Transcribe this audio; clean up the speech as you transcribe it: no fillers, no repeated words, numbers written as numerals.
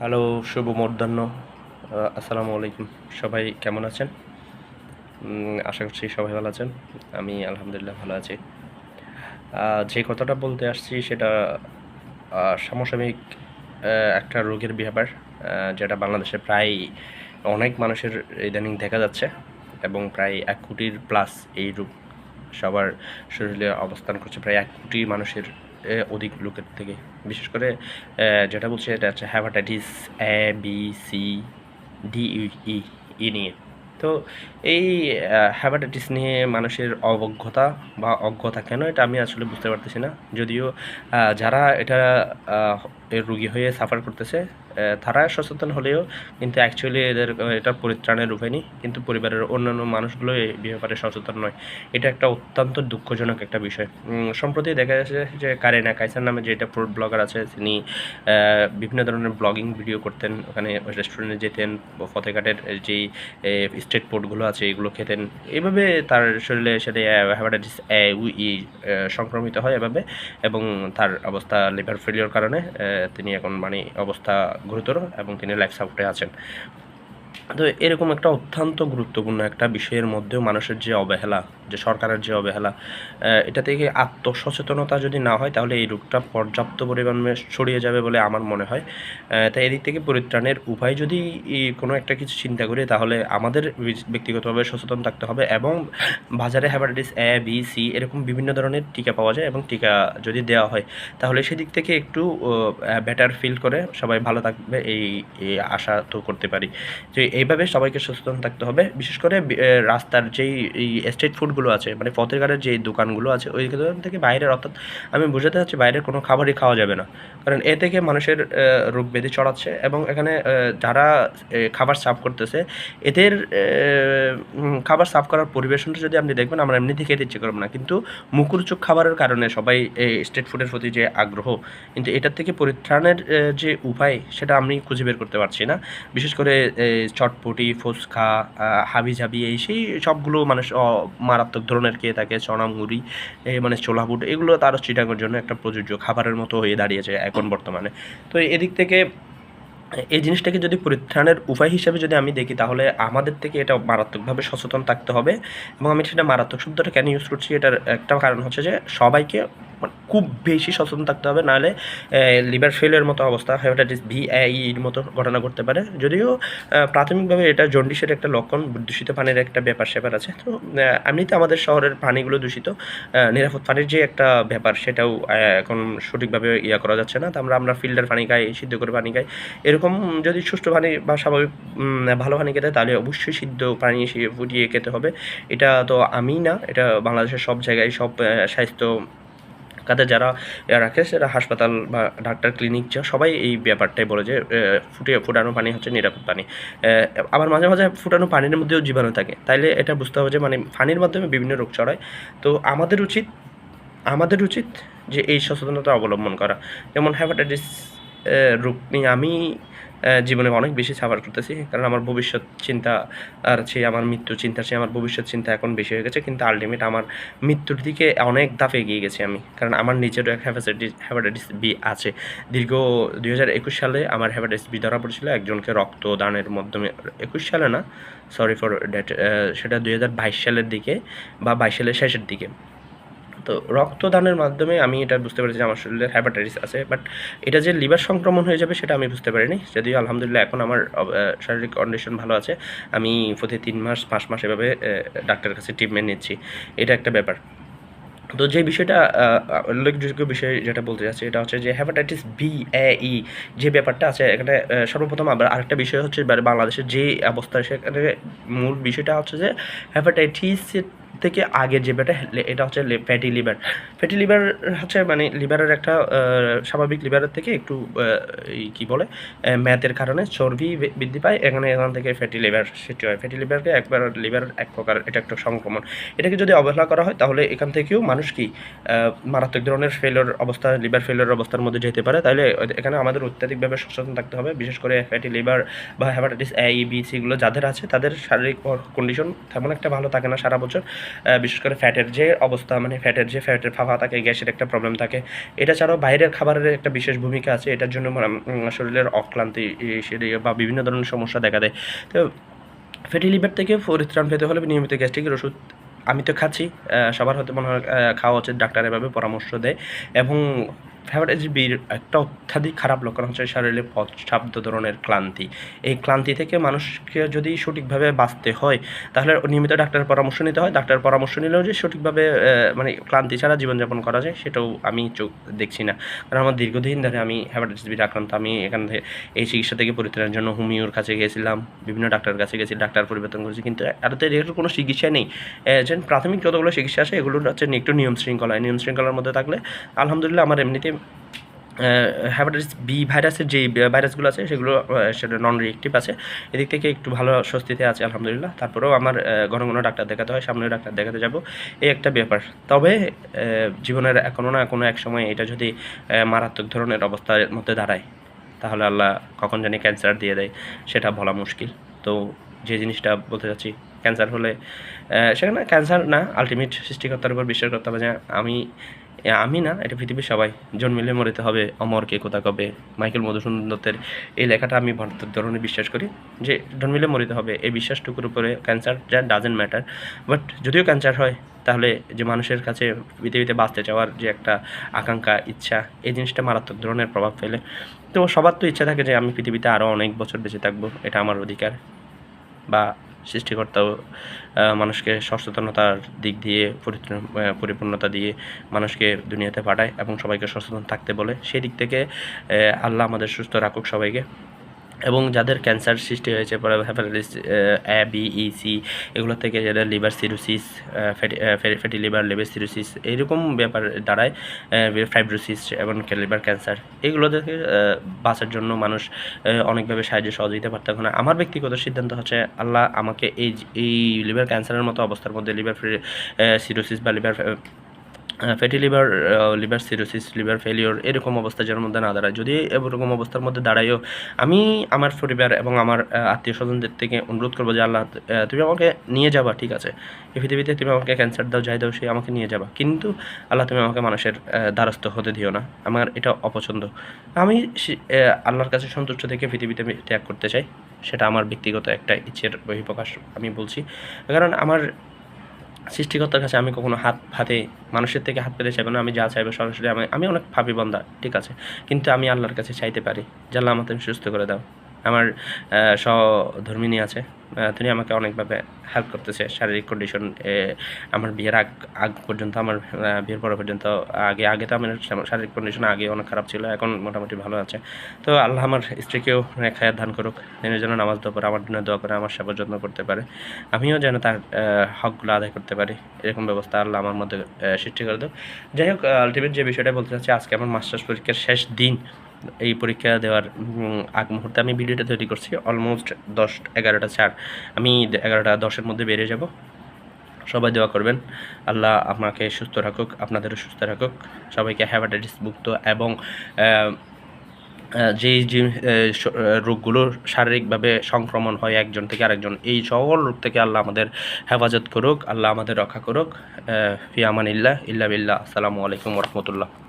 Hello, শুভ মধ্যাহ্ন। আসসালামু আলাইকুম। সবাই কেমন আছেন? আশা করছি সবাই ভালো আছেন। আমি আলহামদুলিল্লাহ ভালো আছি। যে কথাটা বলতে আসছি সেটা সমসাময়িক একটা রোগের ব্যাপার, যেটা বাংলাদেশে প্রায় অনেক মানুষের ইদানিং দেখা যাচ্ছে এবং প্রায় ১ কোটির প্লাস এই রোগ সবার শরীরে অবস্থান করছে, প্রায় ১ কোটি মানুষের অধিক লোকের থেকে। বিশেষ করে যেটা বলছি এটা হচ্ছে hepatitis A, B, C, D, E নিয়ে। তো এই হেপাটাইটিস নিয়ে মানুষের অবজ্ঞতা বা অজ্ঞতা কেন, এটা আমি আসলে বুঝতে পারতেছি না। যদিও যারা এটা এর রোগী হয়ে সাফার করতেছে তারা সচেতন হলেও কিন্তু অ্যাকচুয়ালি এটার পরিত্রাণের উপায় নেই। কিন্তু পরিবারের অন্যান্য মানুষগুলো এই ব্যাপারে সচেতন নয়। এটা একটা অত্যন্ত দুঃখজনক একটা বিষয়। সম্প্রতি দেখা যাচ্ছে যে কারিনা কাইসার নামে যে একটা ফুড ব্লগার আছে, তিনি বিভিন্ন ধরনের ব্লগিং ভিডিও করতেন, ওখানে রেস্টুরেন্টে যেতেন, ফতেঘাটের যেই স্ট্রিট ফুডগুলো আছে এগুলো খেতেন। এভাবে তার শরীরে সেটা হেপাটাইটিস এ ই সংক্রমিত হয় এভাবে, এবং তার অবস্থা লিভার ফেলিওর কারণে তিনি এখন মানে অবস্থা গুরুতর এবং তিনি লাইফ সাপোর্টে আছেন। তো এরকম একটা অত্যন্ত গুরুত্বপূর্ণ একটা বিষয়ের মধ্যেও মানুষের যে অবহেলা, যে সরকারের যে অবহেলা, এটা থেকে আত্মসচেতনতা যদি না হয় তাহলে এই রোগটা পর্যাপ্ত পরিমাণে ছড়িয়ে যাবে বলে আমার মনে হয়। তাই এদিক থেকে পরিত্রাণের উপায় যদি কোনো একটা কিছু চিন্তা করি তাহলে আমাদের ব্যক্তিগতভাবে সচেতন থাকতে হবে, এবং বাজারে হেপাটাইটিস এ, বি, সি এরকম বিভিন্ন ধরনের টিকা পাওয়া যায়, এবং টিকা যদি দেওয়া হয় তাহলে সেদিক থেকে একটু বেটার ফিল করে সবাই ভালো থাকবে, এই আশা তো করতে পারি। যে এইভাবে সবাইকে সচেতন থাকতে হবে। বিশেষ করে রাস্তার যেই এই স্ট্রিট ফুডগুলো আছে, মানে পথের যেই দোকানগুলো আছে ওই দোকান থেকে বাইরের, অর্থাৎ আমি বোঝাতে চাচ্ছি বাইরের কোনো খাবারই খাওয়া যাবে না। কারণ এ থেকে মানুষের রোগ ব্যাধি ছড়াচ্ছে, এবং এখানে যারা খাবার সার্ভ করতেছে এদের খাবার সার্ভ করার পরিবেশনটা যদি আপনি দেখবেন, আমরা এমনিতে খেতে ইচ্ছে করব না, কিন্তু মুখরোচক খাবারের কারণে সবাই এই স্ট্রিট ফুডের প্রতি যে আগ্রহ, কিন্তু এটার থেকে পরিত্রাণের যে উপায় সেটা আমি খুঁজে বের করতে পারছি না। বিশেষ করে চটপটি, ফুচকা, হাবিজাবি এই সেই সবগুলো মানুষ মারাত্মক ধরনের খেয়ে থাকে। চনামুড়ি, মানে ছোলা বুট, এগুলো তার চিটাগোর জন্য একটা প্রযোজ্য খাবারের মতো হয়ে দাঁড়িয়েছে এখন বর্তমানে। তো এদিক থেকে এই জিনিসটাকে যদি পরিত্রাণের উপায় হিসেবে যদি আমি দেখি তাহলে আমাদের থেকে এটা মারাত্মকভাবে সচেতন থাকতে হবে। এবং আমি সেটা মারাত্মক শব্দটা কেন ইউজ করছি, এটার একটা কারণ হচ্ছে যে সবাইকে মানে খুব বেশি সচেতন থাকতে হবে, নাহলে লিভার ফেলের মতো অবস্থা, হেপাটাইটিস বি, এর মতো ঘটনা ঘটতে পারে। যদিও প্রাথমিকভাবে এটা জন্ডিসের একটা লক্ষণ, দূষিত পানির একটা ব্যাপার স্যাপার আছে। তো এমনিতে আমাদের শহরের পানিগুলো দূষিত, নিরাপদ পানির যে একটা ব্যাপার সেটাও এখন সঠিকভাবে করা যাচ্ছে না। তো আমরা ফিল্টার পানি খাই, সিদ্ধ করে পানি খাই। এরকম যদি সুষ্ঠু পানি বা স্বাভাবিক ভালো পানি খেতে হয় তাহলে অবশ্যই সিদ্ধ পানি ফুটিয়ে খেতে হবে। এটা তো আমি না, এটা বাংলাদেশের সব জায়গায় সব স্বাস্থ্য খাতে যারা রাখে, সেটা হাসপাতাল বা ডাক্তার, ক্লিনিক যা সবাই এই ব্যাপারটাই বলে যে ফুটানো পানি হচ্ছে নিরাপদ পানি। আবার মাঝে মাঝে ফুটানো পানির মধ্যেও জীবাণু থাকে, তাইলে এটা বুঝতে হবে যে মানে পানির মাধ্যমে বিভিন্ন রোগ ছড়ায়। তো আমাদের উচিত যে এই সচেতনতা অবলম্বন করা। যেমন হেপাটাইটিস রোগ নিয়ে আমি জীবনে অনেক বেশি সাফার করতেছি, কারণ আমার ভবিষ্যৎ চিন্তা আর চেয়ে আমার মৃত্যু চিন্তার চেয়ে আমার ভবিষ্যৎ চিন্তা এখন বেশি হয়ে গেছে। কিন্তু আল্টিমেট আমার মৃত্যুর দিকে অনেক ধাপ এগিয়ে গেছি আমি, কারণ আমার নিজেরও এক হেপাটাইটিস বি আছে। দীর্ঘ 2021 সালে আমার হেপাটাইটিস বি ধরা পড়েছিল একজনকে রক্তদানের মাধ্যমে। 21 সালে না, সরি ফর দ্যাট, সেটা 2022 সালের দিকে বা 22 সালের শেষের দিকে। তো রক্তদানের মাধ্যমে আমি এটা বুঝতে পেরেছি যে আমার শরীরে হেপাটাইটিস আছে, বাট এটা যে লিভার সংক্রমণ হয়ে যাবে সেটা আমি বুঝতে পারিনি। যদিও আলহামদুলিল্লাহ এখন আমার শারীরিক কন্ডিশন ভালো আছে। আমি প্রতি 3 মাস 5 মাস এভাবে ডাক্তারের কাছে ট্রিটমেন্ট নিচ্ছি। এটা একটা ব্যাপার। তো যে বিষয়টা উল্লেখযোগ্য বিষয় যেটা বলতে চাচ্ছি এটা হচ্ছে যে হেপাটাইটিস বি, ই যে ব্যাপারটা আছে এখানে, সর্বপ্রথম আবার আরেকটা বিষয় হচ্ছে বাংলাদেশের যে অবস্থা, সেখানে মূল বিষয়টা হচ্ছে যে হেপাটাইটিসের থেকে আগে যে ব্যাপারটা এটা হচ্ছে ফ্যাটি লিভার। ফ্যাটি লিভার হচ্ছে মানে লিভারের একটা স্বাভাবিক লিভারের থেকে একটু কী বলে, ম্যাথের কারণে চর্বি বৃদ্ধি পায়, এখান থেকে ফ্যাটি লিভার সৃষ্টি হয়। ফ্যাটি লিভারকে একবার লিভারের এক প্রকার এটা একটা সংক্রমণ। এটাকে যদি অবহেলা করা হয় তাহলে এখান থেকেও মানুষ কি মারাত্মক ধরনের ফেলিওর অবস্থা, লিভার ফেলিওর অবস্থার মধ্যে যেতে পারে। তাইলে এখানে আমাদের অত্যাধিকভাবে সচেতন থাকতে হবে। বিশেষ করে ফ্যাটি লিভার বা হেপাটাইটিস এ, বি, সিগুলো যাদের আছে তাদের শারীরিক কন্ডিশন তেমন একটা ভালো থাকে না সারা বছর। বিশেষ করে ফ্যাটের যে অবস্থা, মানে ফ্যাটের ফাঁপা থাকে, গ্যাসের একটা প্রবলেম থাকে। এটা ছাড়াও বাইরের খাবারের একটা বিশেষ ভূমিকা আছে, এটার জন্য শরীরের অক্লান্তি বা বিভিন্ন ধরনের সমস্যা দেখা দেয়। তো ফ্যাটি লিভার থেকে পরিত্রাণ পেতে হলে নিয়মিত গ্যাস্ট্রিকের ওষুধ আমি তো খাচ্ছি, সবার হতে মনে হয় খাওয়া উচিত, ডাক্তার এভাবে পরামর্শ দেয়। এবং হেপাটাইটিস বির একটা অত্যাধিক খারাপ লক্ষণ হচ্ছে শরীরে পর্যাপ্ত ধরনের ক্লান্তি। এই ক্লান্তি থেকে মানুষকে যদি সঠিকভাবে বাঁচতে হয় তাহলে নিয়মিত ডাক্তারের পরামর্শ নিতে হয়। ডাক্তারের পরামর্শ নিলেও যে সঠিকভাবে মানে ক্লান্তি ছাড়া জীবনযাপন করা যায় সেটাও আমি চোখ দেখছি না। কারণ আমার দীর্ঘদিন ধরে আমি হেপাটাইটিস বির আক্রান্ত। আমি এখান থেকে এই চিকিৎসা থেকে পরিত্রাণের জন্য হোমিওর কাছে গিয়েছিলাম, বিভিন্ন ডাক্তারের কাছে গেছি, ডাক্তার পরিবর্তন করেছি, কিন্তু এর কোনো চিকিৎসা নেই। যে প্রাথমিক যতগুলো চিকিৎসা আছে এগুলো হচ্ছে একটু নিয়ম শৃঙ্খলার মধ্যে থাকলে আলহামদুলিল্লাহ আমার এমনিতে হেপাটাইটিস বি ভাইরাসের যেই ভাইরাসগুলো আছে সেগুলো সেটা নন রিয়েক্টিভ আছে, এদিক থেকে একটু ভালো স্বস্তিতে আছে আলহামদুলিল্লাহ। তারপরেও আমার ঘন ঘন ডাক্তার দেখাতে হয়, সামনে ডাক্তার দেখাতে যাব, এই একটা ব্যাপার। তবে জীবনের কোনো না কোনো এক সময় এটা যদি মারাত্মক ধরনের অবস্থার মধ্যে দাঁড়ায় তাহলে আল্লাহ কখন জানি ক্যান্সার দিয়ে দেয় সেটা বলা মুশকিল। তো যে জিনিসটা বলতে চাচ্ছি, ক্যান্সার হলে সেখানে ক্যান্সার না, আলটিমেট সৃষ্টিকর্তার উপর বিশ্বাস করতে হবে যে আমি না, এটা পৃথিবীর সবাই জন্মিলে মরিতে হবে, অমর কে কোথা কবে, মাইকেল মধুসূদন দত্তের এই লেখাটা আমি ধরনের বিশ্বাস করি যে জন্মিলে মরিতে হবে। এই বিশ্বাসটুকুর উপরে ক্যান্সার যা ডাজেন্ট ম্যাটার। বাট যদিও ক্যান্সার হয় তাহলে যে মানুষের কাছে পৃথিবীতে বাঁচতে চাওয়ার যে একটা আকাঙ্ক্ষা, ইচ্ছা, এই জিনিসটা মারাত্মক ধরনের প্রভাব ফেলে। তো সবার তো ইচ্ছা থাকে যে আমি পৃথিবীতে আরও অনেক বছর বেঁচে থাকবো, এটা আমার অধিকার। বা সৃষ্টিকর্তাও মানুষকে সচেতনতার দিক দিয়ে পরিপূর্ণতা দিয়ে মানুষকে দুনিয়াতে পাঠায় এবং সবাইকে সচেতন থাকতে বলে। সেই দিক থেকে আল্লাহ আমাদের সুস্থ রাখুক সবাইকে। এবং যাদের ক্যান্সার সৃষ্টি হয়েছে পরে hepatitis A, B, E, C এগুলো থেকে যাদের liver cirrhosis, fatty liver, liver cirrhosis এইরকম ব্যাপার দাঁড়ায়, ফাইব্রোসিস এবং লিভার ক্যান্সার, এগুলো থেকে বাঁচার জন্য মানুষ অনেকভাবে সাহায্য সহযোগিতা পারতে না। আমার ব্যক্তিগত সিদ্ধান্ত হচ্ছে আল্লাহ আমাকে এই লিভার ক্যান্সারের মতো অবস্থার মধ্যে লিভার সিরোসিস বা fatty liver cirrhosis, liver failure এরকম অবস্থা যেন মধ্যে না দাঁড়ায়। যদি এরকম অবস্থার মধ্যে দাঁড়ায়ও আমি আমার পরিবার এবং আমার আত্মীয় স্বজনদের থেকে অনুরোধ করবো যে আল্লাহ তুমি আমাকে নিয়ে যাবা, ঠিক আছে, এই পৃথিবীতে তুমি আমাকে ক্যান্সার দাও, যাই দাও, সে আমাকে নিয়ে যাবা, কিন্তু আল্লাহ তুমি আমাকে মানুষের দ্বারস্থ হতে দিও না, আমার এটা অপছন্দ। আমি আল্লাহর কাছে সন্তুষ্ট থেকে পৃথিবীতে আমি ত্যাগ করতে চাই, সেটা আমার ব্যক্তিগত একটা ইচ্ছের বহিঃপ্রকাশ আমি বলছি। কারণ আমার সৃষ্টিকর্তার কাছে আমি কখনো হাতে মানুষের থেকে হাত পেতে চাইবো না। আমি যা চাইবো সরাসরি আমি অনেক পাপী বান্দা, ঠিক আছে, কিন্তু আমি আল্লাহর কাছে চাইতে পারি যে আল্লাহ আমাকে সুস্থ করে দাও। আমার সহধর্মিণী আছে, তিনি আমাকে অনেকভাবে হেল্প করতেছে। শারীরিক কন্ডিশন আমার বিয়ের আগ পর্যন্ত, আমার বিয়ের পর পর্যন্ত, আগে তো আমার শারীরিক কন্ডিশন আগে অনেক খারাপ ছিল, এখন মোটামুটি ভালো আছে। তো আল্লাহ আমার স্ত্রীকেও খায়াত দান করুক, তিনি যেন নামাজ দোয়া করে, আমার জন্য দোয়া করে, আমার সেবা যত্ন করতে পারে, আমিও যেন তার হকগুলো আদায় করতে পারি, এরকম ব্যবস্থা আল্লাহ আমার মধ্যে সৃষ্টি করে দেয়। যাই হোক, আলটিমেট যে বিষয়টা বলতে চাচ্ছি, আজকে আমার মাস্টার্স পরীক্ষার শেষ দিন। এই পরীক্ষা দেওয়ার আগ মুহূর্তে আমি ভিডিওটা তৈরি করছি, অলমোস্ট 11:04। আমি 11:10-এর মধ্যে বেরিয়ে যাব। সবাই দোয়া করবেন আল্লাহ আমাকে সুস্থ রাখুক, আপনাদেরও সুস্থ রাখুক, সবাইকে হেপাটাইটিস মুক্ত এবং যে রোগগুলো শারীরিকভাবে সংক্রমণ হয় একজন থেকে আরেকজন, এই সকল রোগ থেকে আল্লাহ আমাদের হেফাজত করুক, আল্লাহ আমাদের রক্ষা করুক। ফি আমানিল্লাহ ইল্লা বিল্লাহ। আসসালামু আলাইকুম ওয়া রাহমাতুল্লাহ।